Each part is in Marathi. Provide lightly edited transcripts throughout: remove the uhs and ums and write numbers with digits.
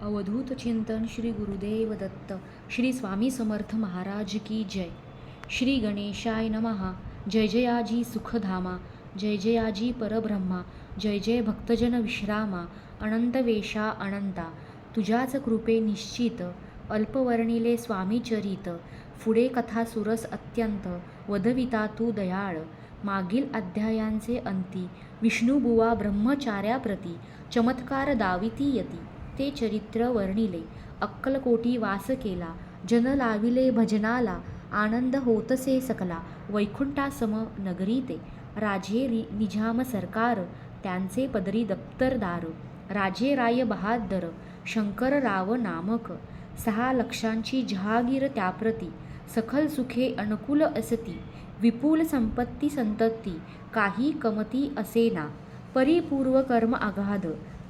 अवधूत चिंतन श्री गुरुदेव दत्त श्री स्वामी समर्थ महाराज की जय. श्री गणेशाय नमः. जय जयाजी सुखधामा, जय जयाजी परब्रह्मा, जय जय भक्तजन विश्रामा, अनंत वेशा अनंता. तुझ्याच कृपे निश्चित अल्पवर्णिले स्वामी चरित. पुढे कथा सुरस अत्यंत वदविता तू दयाळ. मागील अध्यायांचे अंती विष्णुबुवा ब्रह्मचार्याप्रती चमत्कार दाविती यती. ते चरित्र वर्णिले अक्कलकोटी वास केला. जन लाविले भजनाला, आनंद होतसे सकला. वैकुंठासम नगरी ते राजे निजाम सरकार. त्यांचे पदरी दप्तरदार राजे राय बहादर शंकरराव नामक. 6 लक्षांची जहागीर त्याप्रती सखल सुखे अनुकूल असती. विपुल संपत्ती संतती काही कमती असेना. परिपूर्व कर्म अगाध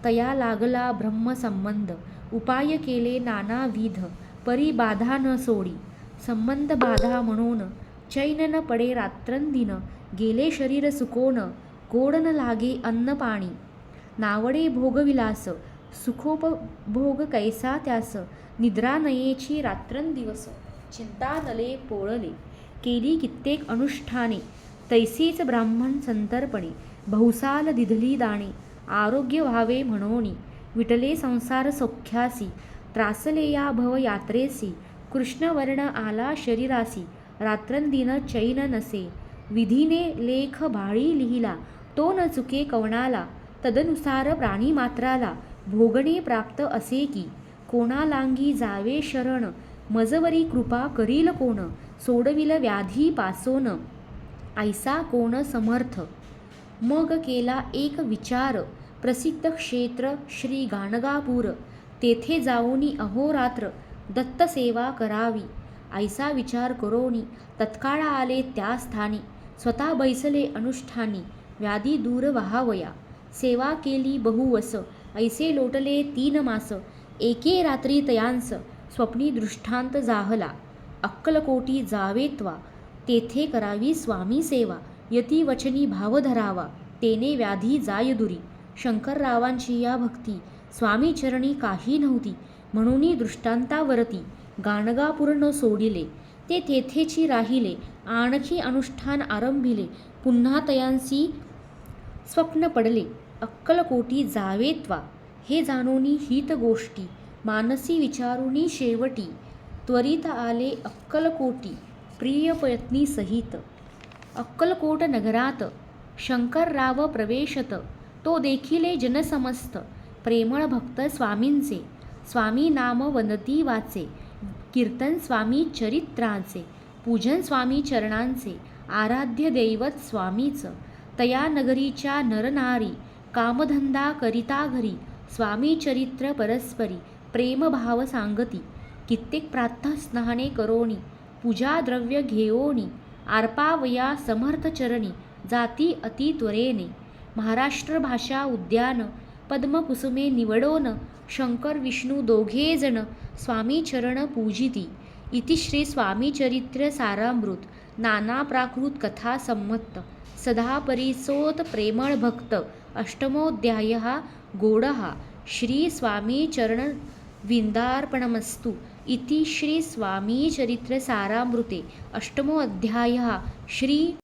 तया लागला ब्रह्मसंबंध. उपाय केले नानाविध परी बाधा न सोडी. संबंध बाधा म्हणून चैन न पडे रात्रंदिन. गेले शरीर सुकोन गोड न लागे अन्न पाणी. नावडे भोगविलास सुखोपभोग कैसा त्यास. निद्रा नयेची रात्रंदिवस चिंता नले पोळले. केली कित्येक अनुष्ठाने तैसेच ब्राह्मण संतर्पणे. बहुसाल दिधली दाणे आरोग्य व्हावे म्हणोनी. विटले संसार सौख्यासी त्रासले या भव यात्रेसी. कृष्णवर्ण आला शरीरासी रात्रंदिन चैन नसे. विधीने लेख भाळी लिहिला तो न चुके कवणाला. तदनुसार प्राणी मात्राला भोगणे प्राप्त असे की. कोणालांगी जावे शरण मजवरी कृपा करील कोण. सोडविल व्याधी पासोन ऐसा कोण समर्थ. मग केला एक विचार प्रसिद्ध क्षेत्र श्री गाणगापूर. तेथे जाऊनी अहोरात्र दत्तसेवा करावी. ऐसा विचार करोनी तत्काळ आले त्या स्थानी. स्वतः बैसले अनुष्ठानी व्याधी दूर व्हावया. सेवा केली बहुवस ऐसे लोटले 3 मास. एके रात्री तयांस स्वप्नी दृष्टांत जाहला. अक्कलकोटी जावेत्वा तेथे करावी स्वामी सेवा. यती वचनी भाव धरावा तेने व्याधी जाय दुरी. शंकररावांची या भक्ती स्वामी चरणी काही नव्हती. म्हणून दृष्टांतावरती गाणगापूर न सोडिले. ते तेथेची राहिले आणखी अनुष्ठान आरंभिले. पुन्हा तयांसी स्वप्न पडले अक्कलकोटी जावेत्वा. हे जाणोनी हित गोष्टी मानसी विचारुनी शेवटी. त्वरित आले अक्कलकोटी प्रिय पत्नी सहित. अक्कलकोट नगरात शंकरराव प्रवेशत. तो देखिले जनसमस्त प्रेमळ भक्त स्वामींचे. स्वामी नाम वनती वाचे कीर्तन स्वामी चरित्रांचे. पूजन स्वामी चरणांचे आराध्य दैवत स्वामीच. तया नगरीच्या नरनारी कामधंदा करिता घरी. स्वामी चरित्र परस्परी प्रेमभाव सांगती. कित्येक प्रातःस्नाने करोनी पूजा द्रव्य घेओनी. आर्पावया समर्थ चरणी जाती अति त्वरेने. महाराष्ट्र भाषा उद्यान पद्मकुसुमे निवडोन. शंकर विष्णू दोघेजण स्वामी चरण पूजिती. इति श्री स्वामी चरित्र सारामृत. नाना प्राकृत कथा संमत. सदा परिसोत प्रेमळ भक्त. अष्टमोऽध्यायः गोडः. श्री स्वामी चरण विंदार्पणमस्तु. इति श्री स्वामी चरित्र सारामृते अष्टमोऽध्यायः. श्री